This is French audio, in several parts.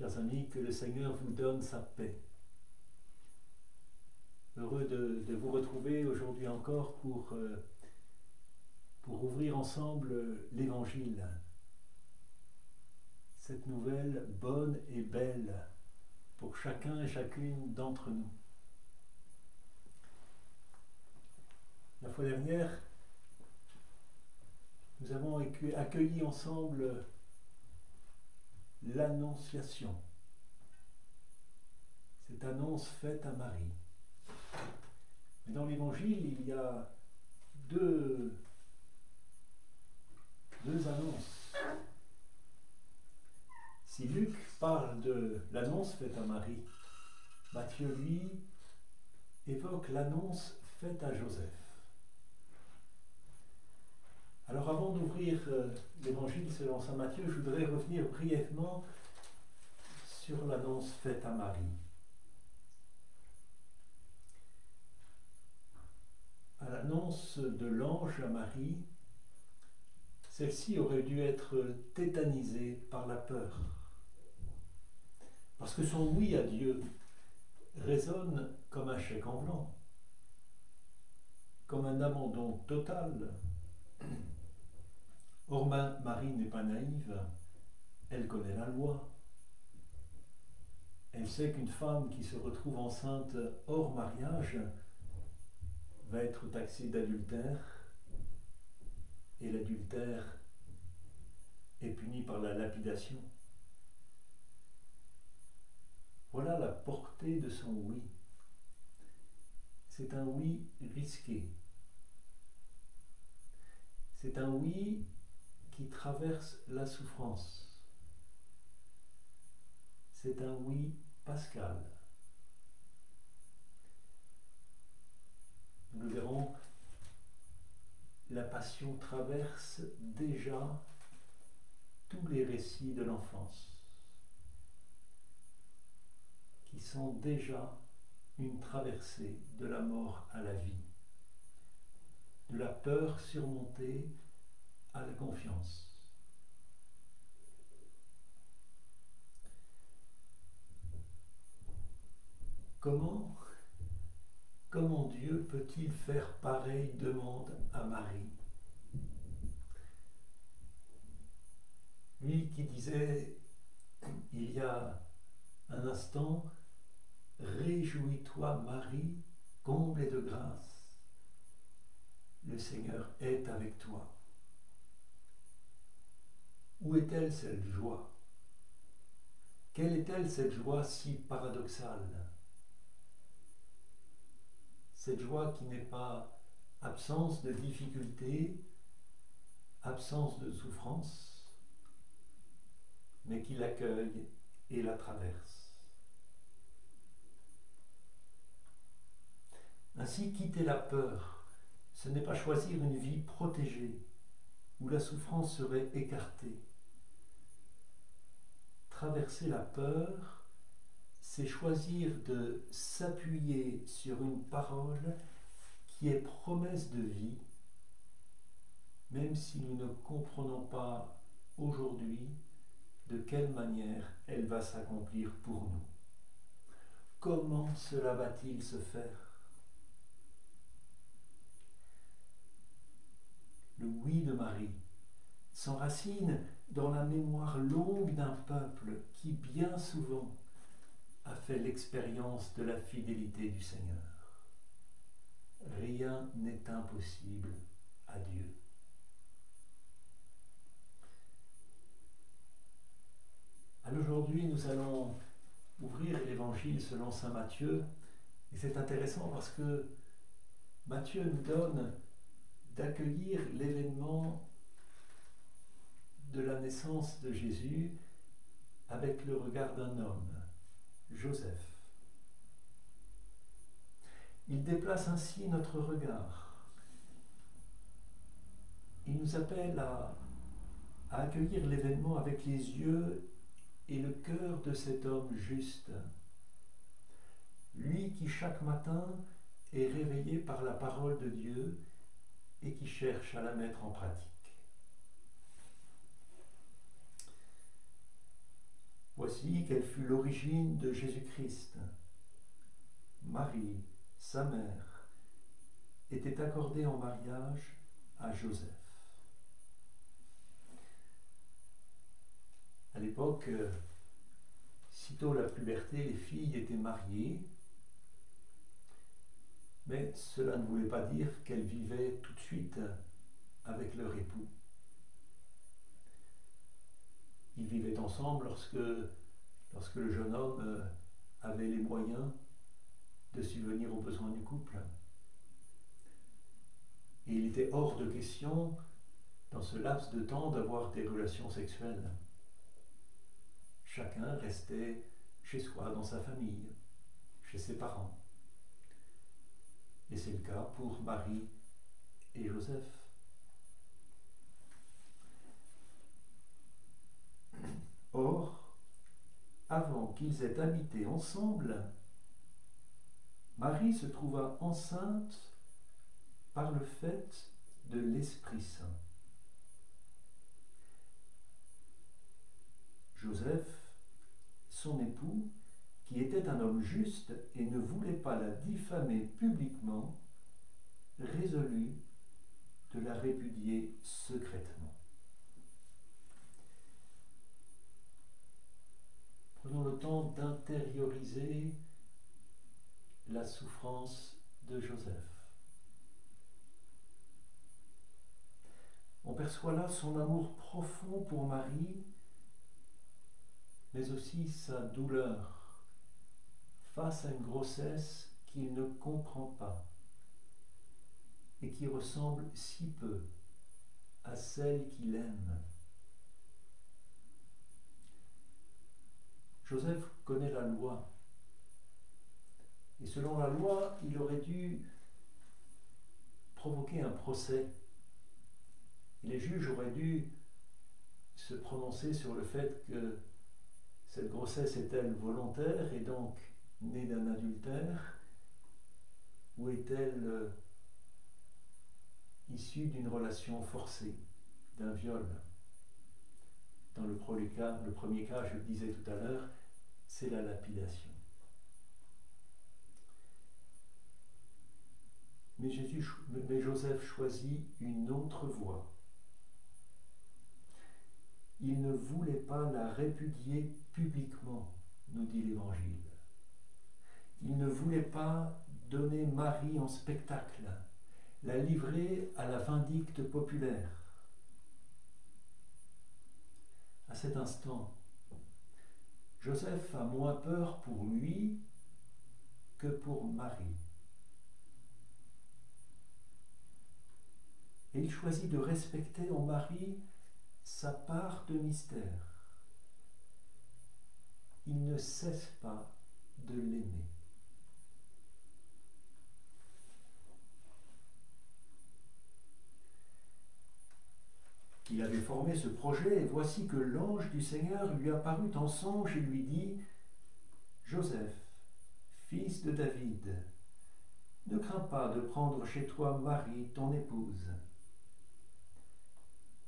chers amis, que le Seigneur vous donne sa paix. Heureux de vous retrouver aujourd'hui encore pour ouvrir ensemble l'Évangile. Cette nouvelle bonne et belle pour chacun et chacune d'entre nous. La fois dernière, nous avons accueilli ensemble l'Annonciation, cette annonce faite à Marie. Mais dans l'Évangile, il y a deux annonces. Si Luc parle de l'annonce faite à Marie, Matthieu, lui, évoque l'annonce faite à Joseph. Alors avant d'ouvrir l'Évangile selon saint Matthieu, je voudrais revenir brièvement sur l'annonce faite à Marie. À l'annonce de l'ange à Marie, celle-ci aurait dû être tétanisée par la peur. Parce que son oui à Dieu résonne comme un chèque en blanc, comme un abandon total. Or, Marie n'est pas naïve, elle connaît la loi. Elle sait qu'une femme qui se retrouve enceinte hors mariage va être taxée d'adultère, et l'adultère est puni par la lapidation. Voilà la portée de son oui. C'est un oui risqué. C'est un oui qui traverse la souffrance. C'est un oui pascal. Nous le verrons, la passion traverse déjà tous les récits de l'enfance, qui sont déjà une traversée de la mort à la vie, de la peur surmontée à la confiance. Comment Dieu peut-il faire pareille demande à Marie? Lui qui disait il y a un instant, « Réjouis-toi Marie, comblée de grâce, le Seigneur est avec toi. » Où est-elle cette joie? Quelle est-elle cette joie si paradoxale? Cette joie qui n'est pas absence de difficulté, absence de souffrance, mais qui l'accueille et la traverse. Ainsi, quitter la peur, ce n'est pas choisir une vie protégée, où la souffrance serait écartée. Traverser la peur, c'est choisir de s'appuyer sur une parole qui est promesse de vie, même si nous ne comprenons pas aujourd'hui de quelle manière elle va s'accomplir pour nous. Comment cela va-t-il se faire? Le oui de Marie s'enracine dans la mémoire longue d'un peuple qui bien souvent a fait l'expérience de la fidélité du Seigneur. Rien n'est impossible à Dieu. Alors aujourd'hui, nous allons ouvrir l'Évangile selon saint Matthieu, et c'est intéressant parce que Matthieu nous donne d'accueillir l'événement de la naissance de Jésus avec le regard d'un homme, Joseph. Il déplace ainsi notre regard. Il nous appelle à accueillir l'événement avec les yeux et le cœur de cet homme juste, lui qui chaque matin est réveillé par la parole de Dieu et qui cherche à la mettre en pratique. Voici aussi quelle fut l'origine de Jésus-Christ. Marie, sa mère, était accordée en mariage à Joseph. À l'époque, sitôt la puberté, les filles étaient mariées, mais cela ne voulait pas dire qu'elles vivaient tout de suite avec leur époux. Ils vivaient ensemble lorsque le jeune homme avait les moyens de subvenir aux besoins du couple. Et il était hors de question, dans ce laps de temps, d'avoir des relations sexuelles. Chacun restait chez soi, dans sa famille, chez ses parents. Et c'est le cas pour Marie et Joseph. Or, avant qu'ils aient habité ensemble, Marie se trouva enceinte par le fait de l'Esprit Saint. Joseph, son époux, qui était un homme juste et ne voulait pas la diffamer publiquement, résolut de la répudier secrètement. Prenons le temps d'intérioriser la souffrance de Joseph. On perçoit là son amour profond pour Marie, mais aussi sa douleur face à une grossesse qu'il ne comprend pas et qui ressemble si peu à celle qu'il aime. Joseph connaît la loi, et selon la loi, il aurait dû provoquer un procès. Et les juges auraient dû se prononcer sur le fait que cette grossesse est-elle volontaire et donc née d'un adultère, ou est-elle issue d'une relation forcée, d'un viol. Dans le premier cas, je le disais tout à l'heure, c'est la lapidation. Mais Joseph choisit une autre voie. Il ne voulait pas la répudier publiquement, nous dit l'Évangile. Il ne voulait pas donner Marie en spectacle, la livrer à la vindicte populaire. À cet instant, Joseph a moins peur pour lui que pour Marie. Et il choisit de respecter en Marie sa part de mystère. Il ne cesse pas de l'aimer. Il avait formé ce projet, et voici que l'ange du Seigneur lui apparut en songe et lui dit : Joseph, fils de David, ne crains pas de prendre chez toi Marie, ton épouse.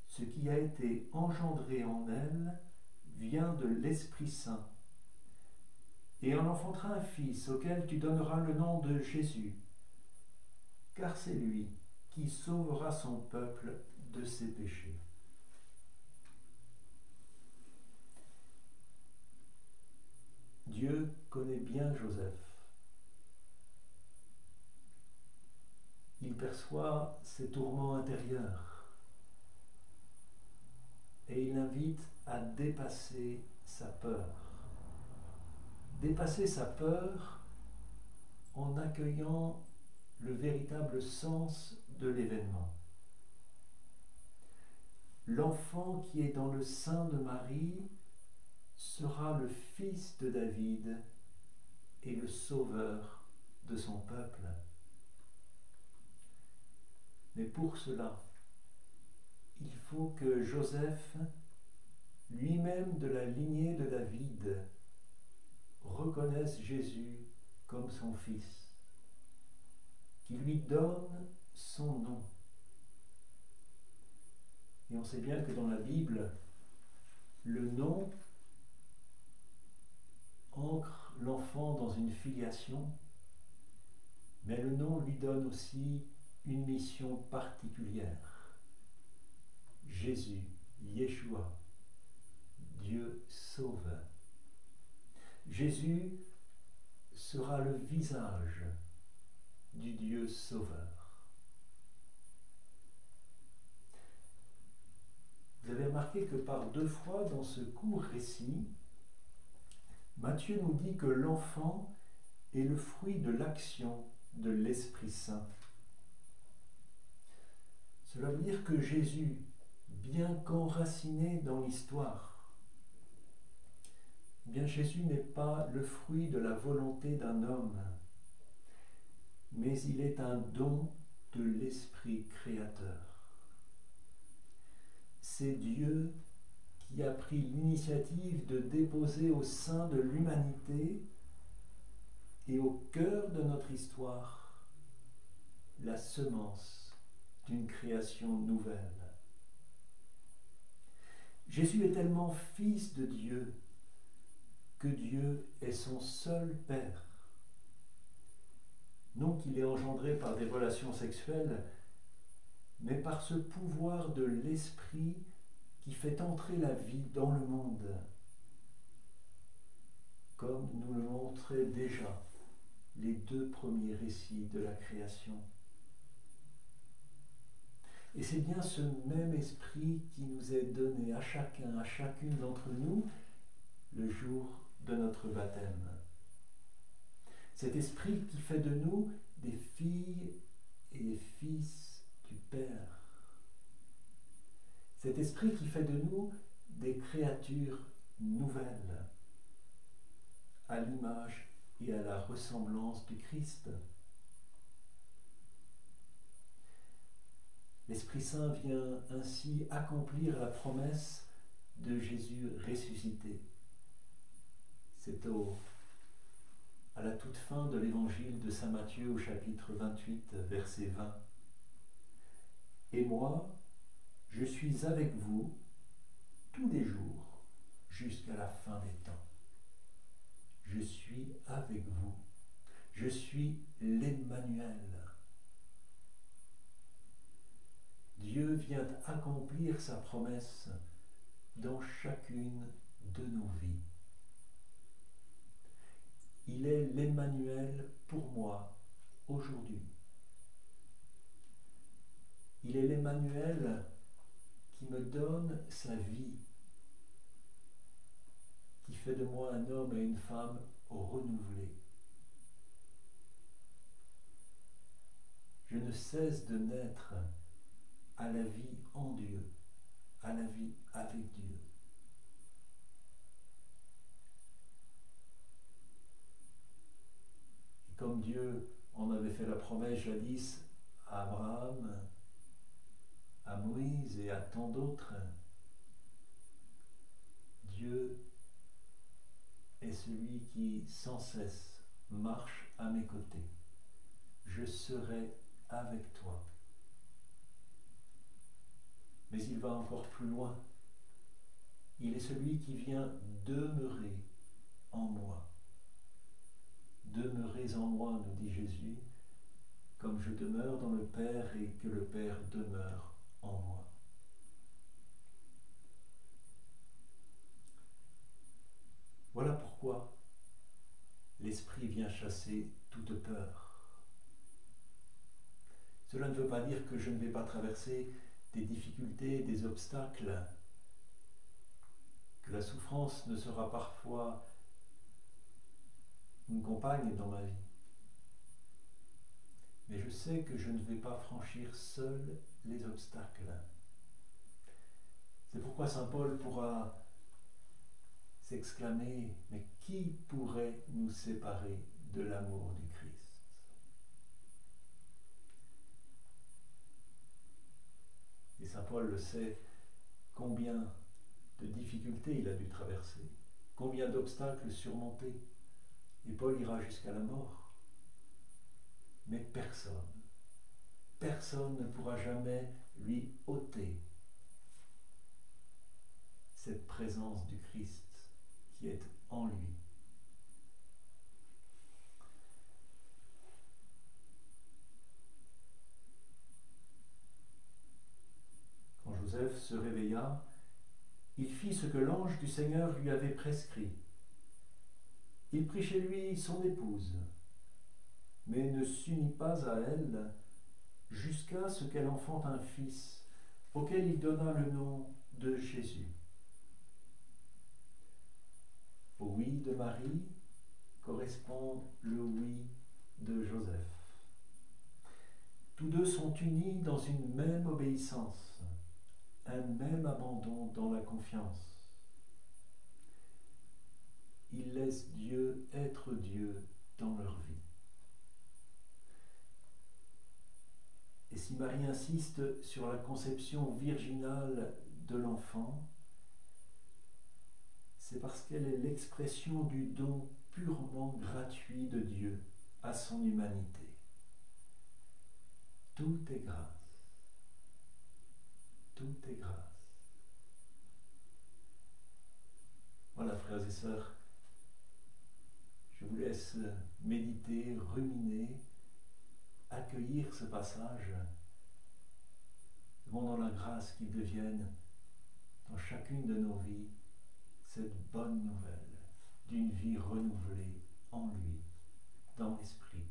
Ce qui a été engendré en elle vient de l'Esprit Saint. Et elle enfantera un fils auquel tu donneras le nom de Jésus, car c'est lui qui sauvera son peuple de ses péchés. Dieu connaît bien Joseph. Il perçoit ses tourments intérieurs et il l'invite à dépasser sa peur. Dépasser sa peur en accueillant le véritable sens de l'événement. L'enfant qui est dans le sein de Marie sera le fils de David et le sauveur de son peuple. Mais pour cela, il faut que Joseph, lui-même de la lignée de David, reconnaisse Jésus comme son fils, qui lui donne son nom. Et on sait bien que dans la Bible, le nom l'enfant dans une filiation, mais le nom lui donne aussi une mission particulière. Jésus, Yeshua, Dieu sauve. Jésus sera le visage du Dieu sauveur. Vous avez remarqué que par 2 fois dans ce court récit, Matthieu nous dit que l'enfant est le fruit de l'action de l'Esprit Saint. Cela veut dire que Jésus, bien qu'enraciné dans l'histoire, eh bien Jésus n'est pas le fruit de la volonté d'un homme, mais il est un don de l'Esprit créateur. C'est Dieu qui a pris l'initiative de déposer au sein de l'humanité et au cœur de notre histoire la semence d'une création nouvelle. Jésus est tellement fils de Dieu que Dieu est son seul Père. Non qu'il est engendré par des relations sexuelles, mais par ce pouvoir de l'Esprit qui fait entrer la vie dans le monde, comme nous le montraient déjà les 2 premiers récits de la création. Et c'est bien ce même esprit qui nous est donné à chacun, à chacune d'entre nous, le jour de notre baptême. Cet esprit qui fait de nous des filles et des fils du Père. Cet esprit qui fait de nous des créatures nouvelles, à l'image et à la ressemblance du Christ. L'Esprit Saint vient ainsi accomplir la promesse de Jésus ressuscité. C'est à la toute fin de l'évangile de saint Matthieu au chapitre 28, verset 20. « Et moi, je suis avec vous tous les jours jusqu'à la fin des temps. Je suis avec vous. Je suis l'Emmanuel. » Dieu vient accomplir sa promesse dans chacune de nos vies. Il est l'Emmanuel pour moi aujourd'hui. Il est l'Emmanuel qui me donne sa vie, qui fait de moi un homme et une femme renouvelés. Je ne cesse de naître à la vie en Dieu, à la vie avec Dieu. Et comme Dieu en avait fait la promesse jadis à Abraham, à Moïse et à tant d'autres, Dieu est celui qui sans cesse marche à mes côtés. Je serai avec toi. Mais il va encore plus loin. Il est celui qui vient demeurer en moi. Demeurez en moi, nous dit Jésus, comme je demeure dans le Père et que le Père demeure en moi. Voilà pourquoi l'Esprit vient chasser toute peur. Cela ne veut pas dire que je ne vais pas traverser des difficultés, des obstacles, que la souffrance ne sera parfois une compagne dans ma vie. Mais je sais que je ne vais pas franchir seul les obstacles. C'est pourquoi saint Paul pourra s'exclamer « Mais qui pourrait nous séparer de l'amour du Christ ?» Et saint Paul le sait, combien de difficultés il a dû traverser, combien d'obstacles surmonter. Et Paul ira jusqu'à la mort. Mais personne ne pourra jamais lui ôter cette présence du Christ qui est en lui. il fit ce que l'ange du Seigneur lui avait prescrit. Il prit chez lui son épouse, mais ne s'unit pas à elle jusqu'à ce qu'elle enfante un fils, auquel il donna le nom de Jésus. Au oui de Marie correspond le oui de Joseph. Tous deux sont unis dans une même obéissance, un même abandon dans la confiance. Ils laissent Dieu être Dieu dans leur vie. Et si Marie insiste sur la conception virginale de l'enfant, c'est parce qu'elle est l'expression du don purement gratuit de Dieu à son humanité. Tout est grâce. Tout est grâce. Voilà, frères et sœurs, je vous laisse méditer, ruminer, accueillir ce passage, demandant la grâce qu'il devienne dans chacune de nos vies cette bonne nouvelle d'une vie renouvelée en lui, dans l'Esprit.